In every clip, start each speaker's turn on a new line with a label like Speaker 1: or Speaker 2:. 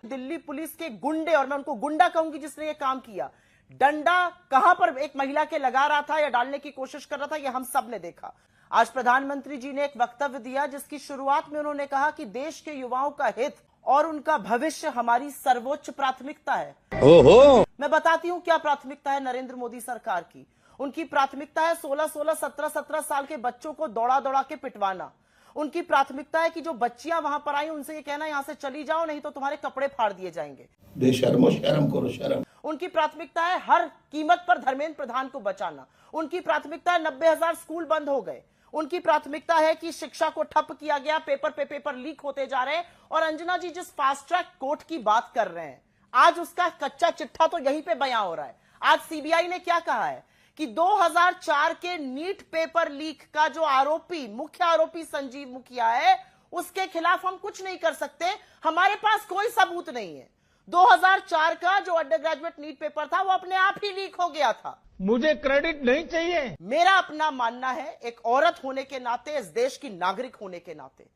Speaker 1: Delhi police के गुंडे, और मैं उनको गुंडा कहूंगी जिसने ये काम किया, डंडा कहां पर एक महिला के लगा रहा था या डालने की कोशिश कर रहा था, ये हम सब ने देखा। आज प्रधानमंत्री जी ने एक वक्तव्य दिया जिसकी शुरुआत में उन्होंने कहा कि देश के युवाओं का हित और उनका भविष्य हमारी सर्वोच्च प्राथमिकता है। ओहो। मैं बताती हूं क्या प्राथमिकता है नरेंद्र मोदी सरकार की। उनकी प्राथमिकता है 16-16, 17-17 साल के बच्चों को दौड़ा दौड़ा के पिटवाना। उनकी प्राथमिकता है कि जो बच्चियां वहां पर आई उनसे ये कहना यहां से चली जाओ नहीं तो तुम्हारे कपड़े फाड़ दिए जाएंगे।
Speaker 2: बेशर्मो, शर्म करो शर्म।
Speaker 1: उनकी प्राथमिकता है हर कीमत पर धर्मेंद्र प्रधान को बचाना। उनकी प्राथमिकता है 90,000 स्कूल बंद हो गए। उनकी प्राथमिकता है कि शिक्षा को ठप किया गया, पेपर पे पेपर लीक होते जा रहे हैं। और अंजना जी जिस फास्ट ट्रैक कोर्ट की बात कर रहे हैं, आज उसका कच्चा चिट्ठा तो यहीं पे बयां हो रहा है। आज सीबीआई ने क्या कहा है कि 2004 के नीट पेपर लीक का जो आरोपी, मुख्य आरोपी संजीव मुखिया है, उसके खिलाफ हम कुछ नहीं कर सकते, हमारे पास कोई सबूत नहीं है। 2004 का जो अंडर ग्रेजुएट नीट पेपर था वो अपने आप ही लीक हो गया था।
Speaker 3: मुझे क्रेडिट नहीं चाहिए।
Speaker 1: मेरा अपना मानना है, एक औरत होने के नाते, इस देश की नागरिक होने के नाते,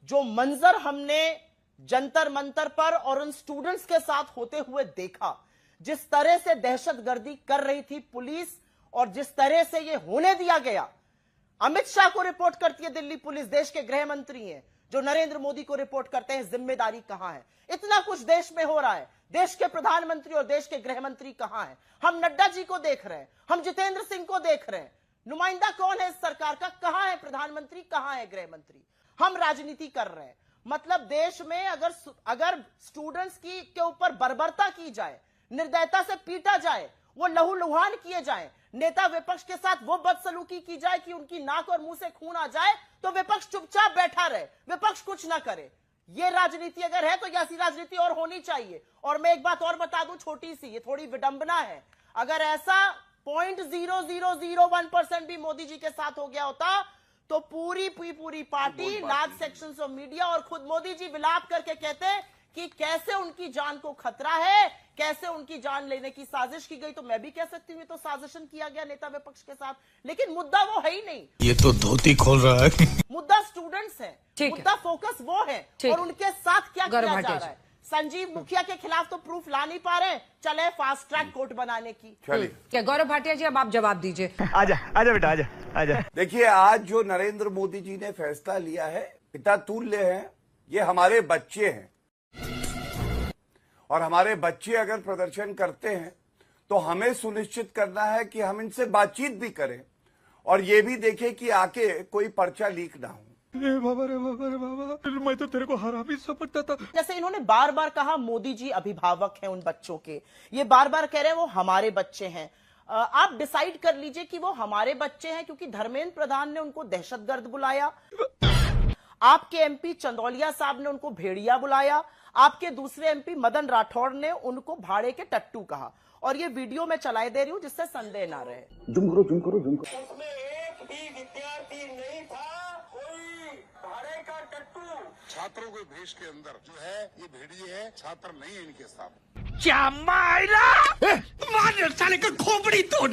Speaker 1: जो मंजर हमने जंतर मंतर पर और उन स्टूडेंट्स के साथ होते हुए देखा, जिस तरह से दहशतगर्दी कर रही थी पुलिस और जिस तरह से ये होने दिया गया। अमित शाह को रिपोर्ट करती है दिल्ली पुलिस, देश के गृह मंत्री हैं, जो नरेंद्र मोदी को रिपोर्ट करते हैं। जिम्मेदारी कहां है? इतना कुछ देश में हो रहा है, देश के प्रधानमंत्री और देश के गृह मंत्री कहां है? हम नड्डा जी को देख रहे हैं, हम जितेंद्र सिंह को देख रहे हैं। नुमाइंदा कौन है इस सरकार का? कहां है प्रधानमंत्री, कहां है गृह मंत्री? हम राजनीति कर रहे हैं। मतलब देश में अगर स्टूडेंट्स के ऊपर बर्बरता की जाए, निर्दयता से पीटा जाए, वो लहूलुहान किए जाए, नेता विपक्ष के साथ वो बदसलूकी की जाए कि उनकी नाक और मुंह से खून आ जाए, तो विपक्ष चुपचाप बैठा रहे, विपक्ष कुछ ना करे। ये राजनीति अगर है तो ऐसी राजनीति और होनी चाहिए। और मैं एक बात और बता दूं, छोटी सी, ये थोड़ी विडंबना है, अगर ऐसा 0.0001% भी मोदी जी के साथ हो गया होता तो पूरी party, large sections of media और खुद मोदी जी विलाप करके कहते कि कैसे उनकी जान को खतरा है, कैसे उनकी जान लेने की साजिश की गई। तो मैं भी कह सकती हूँ तो साजिशन किया गया नेता विपक्ष के साथ, लेकिन मुद्दा वो है ही नहीं।
Speaker 3: ये तो धोती खोल रहा है।
Speaker 1: मुद्दा स्टूडेंट्स है, मुद्दा फोकस वो है, और उनके साथ क्या किया जा रहा है। संजीव मुखिया के खिलाफ तो प्रूफ ला नहीं पा रहे, चले फास्ट ट्रैक कोर्ट बनाने की।
Speaker 4: क्या गौरव भाटिया जी, अब आप जवाब दीजिए।
Speaker 5: आजा आजा बेटा, आजा आजा।
Speaker 2: देखिए, आज जो नरेंद्र मोदी जी ने फैसला लिया है, पिता तुल्य है, ये हमारे बच्चे हैं। और हमारे बच्चे अगर प्रदर्शन करते हैं तो हमें सुनिश्चित करना है कि हम इनसे बातचीत भी करें और ये भी देखें कि आके कोई पर्चा लीक ना हो।
Speaker 5: रे बाबा, मैं तो तेरे को हरामी समझता था।
Speaker 1: जैसे इन्होंने बार बार कहा मोदी जी अभिभावक हैं उन बच्चों के, ये बार बार कह रहे हैं वो हमारे बच्चे हैं। आप डिसाइड कर लीजिए कि वो हमारे बच्चे हैं क्योंकि धर्मेंद्र प्रधान ने उनको दहशतगर्द बुलाया, आपके एमपी चंदौलिया साहब ने उनको भेड़िया बुलाया, आपके दूसरे एमपी मदन राठौड़ ने उनको भाड़े के टट्टू कहा। और ये वीडियो मैं चलाए दे रही हूं जिससे संदेह ना रहे।
Speaker 2: जुम करो।
Speaker 6: उसमें एक भी विद्यार्थी नहीं था कोई भाड़े का टट्टू। छात्रों के भेष के अंदर जो है ये भेड़िए है, छात्र नहीं है इनके साथ।
Speaker 3: क्या मार साले का खोपड़ी तोड़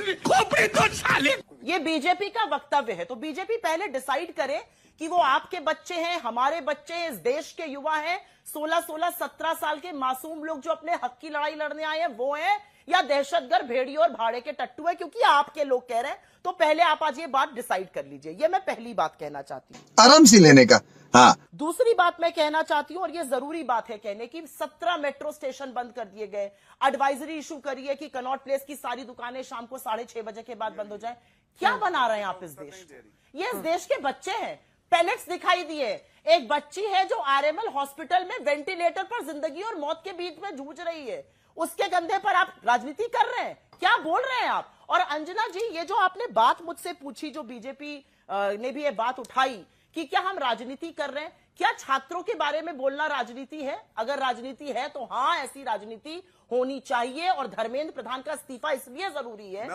Speaker 3: साले।
Speaker 1: ये बीजेपी का वक्तव्य है, तो बीजेपी पहले डिसाइड करे कि वो आपके बच्चे हैं, हमारे बच्चे हैं, इस देश के युवा हैं, 16-16, 17 साल के मासूम लोग जो अपने हक की लड़ाई लड़ने आए हैं वो हैं, या दहशतगर्द, भेड़ियों और भाड़े के टट्टू है क्योंकि आपके लोग कह रहे हैं। तो पहले आप आज ये बात डिसाइड कर लीजिए। ये मैं पहली बात कहना चाहती हूँ,
Speaker 7: आराम से लेने का। हाँ,
Speaker 1: दूसरी बात मैं कहना चाहती हूँ, और ये जरूरी बात है कहने की, 17 मेट्रो स्टेशन बंद कर दिए गए, एडवाइजरी इशू करी है कि कनॉट प्लेस की सारी दुकानें शाम को 6:30 बजे के बाद बंद हो जाए। क्या बना रहे हैं आप इस देश को? ये इस देश के बच्चे हैं। पैलेट्स दिखाई दिए, एक बच्ची है जो आरएमएल हॉस्पिटल में वेंटिलेटर पर जिंदगी और मौत के बीच में जूझ रही है, उसके कंधे पर आप राजनीति कर रहे हैं। क्या बोल रहे हैं आप? और अंजना जी, ये जो आपने बात मुझसे पूछी, जो बीजेपी ने भी ये बात उठाई कि क्या हम राजनीति कर रहे हैं, क्या छात्रों के बारे में बोलना राजनीति है? अगर राजनीति है तो हाँ, ऐसी राजनीति होनी चाहिए। और धर्मेंद्र प्रधान का इस्तीफा इसलिए जरूरी है,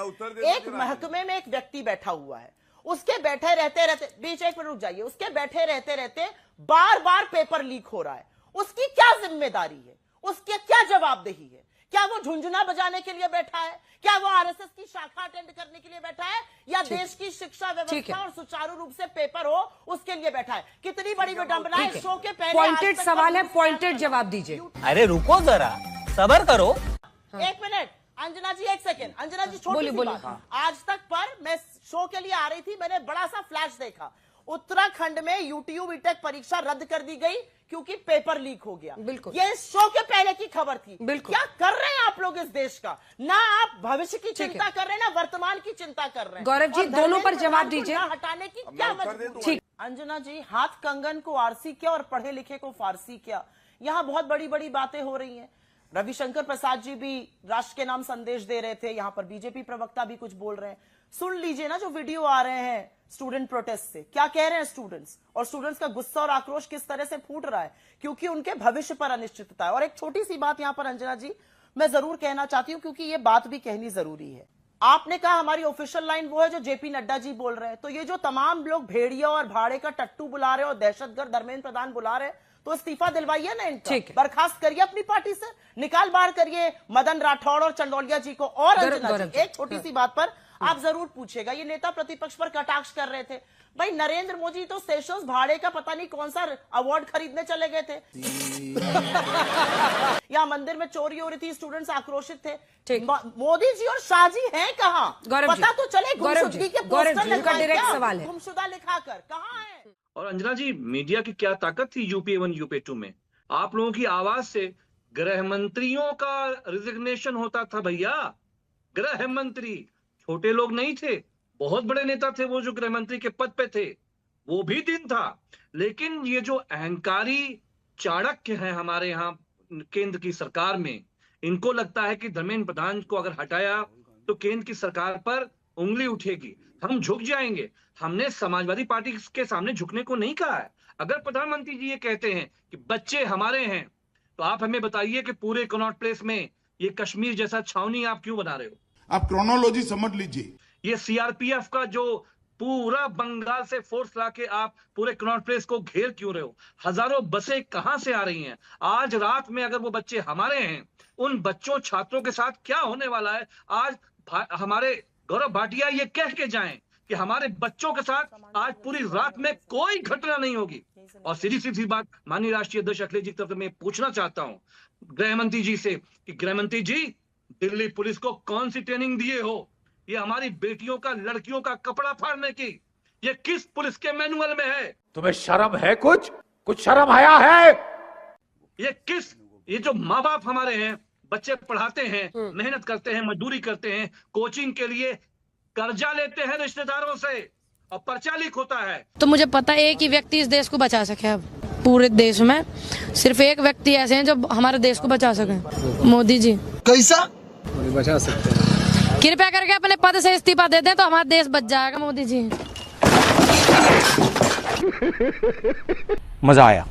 Speaker 1: एक महकमे में एक व्यक्ति बैठा हुआ है, उसके बैठे रहते बीच एक मिनट रुक जाइए, उसके बैठे रहते बार बार पेपर लीक हो रहा है, उसकी क्या जिम्मेदारी है, उसकी क्या जवाबदेही है? क्या वो झुंझुना बजाने के लिए बैठा है? क्या वो आरएसएस की शाखा अटेंड करने के लिए बैठा है? या देश की शिक्षा व्यवस्था और सुचारू रूप से पेपर हो उसके लिए बैठा है? कितनी बड़ी विडंबना है। शो के पहले
Speaker 4: पॉइंटेड सवाल है, पॉइंटेड जवाब दीजिए।
Speaker 7: अरे रुको जरा, सबर करो।
Speaker 1: एक मिनट अंजना जी, एक सेकेंड अंजना जी, छोटी सी
Speaker 4: बोलिए।
Speaker 1: बात। आज तक पर मैं शो के लिए आ रही थी, मैंने बड़ा सा फ्लैश देखा। उत्तराखंड में यूट्यूब ईटेक परीक्षा रद्द कर दी गई क्योंकि पेपर लीक हो गया।
Speaker 4: बिल्कुल।
Speaker 1: ये शो के पहले की खबर थी।
Speaker 4: बिल्कुल।
Speaker 1: क्या कर रहे हैं आप लोग इस देश का? ना आप भविष्य की चिंता कर रहे हैं, ना वर्तमान की चिंता कर रहे हैं।
Speaker 4: गौरव जी,
Speaker 1: और
Speaker 4: दोनों पर
Speaker 1: धर्मेंद्र
Speaker 4: जवाब
Speaker 1: प्रधान को
Speaker 4: दीजिए।
Speaker 1: ना हटाने की क्या मजबूरी है? अंजना जी, हाथ कंगन को आरसी क्या और पढ़े लिखे को फारसी क्या? यहां बहुत बड़ी बड़ी बातें हो रही हैं। रविशंकर प्रसाद जी भी राष्ट्र के नाम संदेश दे रहे थे, यहां पर बीजेपी प्रवक्ता भी कुछ बोल रहे हैं। सुन लीजिए ना जो वीडियो आ रहे हैं स्टूडेंट प्रोटेस्ट से, क्या कह रहे हैं स्टूडेंट्स, और स्टूडेंट्स का गुस्सा और आक्रोश किस तरह से फूट रहा है, क्योंकि उनके भविष्य पर अनिश्चितता है। और एक छोटी सी बात यहां पर अंजना जी मैं जरूर कहना चाहती हूं, क्योंकि ये बात भी कहनी जरूरी है। आपने कहा हमारी ऑफिशियल लाइन वो है जो जेपी नड्डा जी बोल रहे हैं, तो ये जो तमाम लोग भेड़िया और भाड़े का टट्टू बुला रहे हो, दहशतगर्द धर्मेंद्र प्रधान बुला रहे, तो इस्तीफा दिलवाइए ना इनका, बर्खास्त करिए अपनी पार्टी से, निकाल बाहर करिए मदन राठौड़ और चंदौलिया जी को। और अंजना जी, एक छोटी सी बात पर आप जरूर पूछेगा, ये नेता प्रतिपक्ष पर कटाक्ष कर रहे थे, भाई नरेंद्र मोदी तो सेशंस भाड़े का पता नहीं कौन सा अवार्ड खरीदने चले गए थे। यहाँ मंदिर में चोरी हो रही थी, स्टूडेंट्स आक्रोशित थे। मोदी जी और शाह जी हैं कहाँ? पता तो चले। गुमशुदगी के पोस्टर लगाए, गुमशुदा लिखाकर कहाँ है?
Speaker 8: और अंजना जी, मीडिया की क्या ताकत थी यूपी 1 यूपी 2 में? आप लोगों की आवाज से गृह मंत्रियों का रिजिग्नेशन होता था भैया। गृह मंत्री छोटे लोग नहीं थे, बहुत बड़े नेता थे वो जो गृह मंत्री के पद पे थे। वो भी दिन था। लेकिन ये जो अहंकारी चाणक्य हैं हमारे यहाँ केंद्र की सरकार में, इनको लगता है कि धर्मेंद्र प्रधान को अगर हटाया तो केंद्र की सरकार पर उंगली उठेगी, हम झुक जाएंगे। हमने समाजवादी पार्टी के सामने झुकने को नहीं कहा है। अगर प्रधानमंत्री जी ये कहते हैं कि बच्चे हमारे हैं, तो आप हमें बताइए कि पूरे कनॉट प्लेस में ये कश्मीर जैसा छावनी आप क्यों बना रहे हो?
Speaker 6: आप क्रोनोलॉजी समझ लीजिए।
Speaker 8: ये सीआरपीएफ का जो पूरा बंगाल से फोर्स लाके आप पूरे कनॉट प्लेस को घेर क्यों रहे हो? हजारों बसें कहां से आ रही हैं? आज रात में अगर वो बच्चे हमारे हैं, उन बच्चों छात्रों के साथ क्या होने वाला है? आज हमारे गौरव भाटिया ये कह के जाएं कि हमारे बच्चों के साथ आज पूरी रात में कोई घटना नहीं होगी। और सीधी सीधी बात माननीय राष्ट्रीय अध्यक्ष अखिलेश जी की तरफ से मैं पूछना चाहता हूं गृह मंत्री जी से कि गृह मंत्री जी, दिल्ली पुलिस को कौन सी ट्रेनिंग दिए हो ये हमारी बेटियों का, लड़कियों का कपड़ा फाड़ने की? ये किस पुलिस के मैनुअल में है?
Speaker 3: तुम्हें शर्म है? कुछ शर्म आया है?
Speaker 8: ये जो माँ बाप हमारे हैं, बच्चे पढ़ाते हैं, मेहनत करते हैं, मजदूरी करते हैं, कोचिंग के लिए कर्जा लेते हैं रिश्तेदारों से, और पर्चा लीक होता है।
Speaker 9: तो मुझे पता है एक ही व्यक्ति इस देश को बचा सके। अब पूरे देश में सिर्फ एक व्यक्ति ऐसे हैं जो हमारे देश को बचा सके, मोदी जी।
Speaker 3: कैसा
Speaker 5: बचा सकते हैं?
Speaker 9: कृपया करके अपने पद से इस्तीफा दे दें तो हमारा देश बच जाएगा, मोदी जी।
Speaker 7: मजा आया।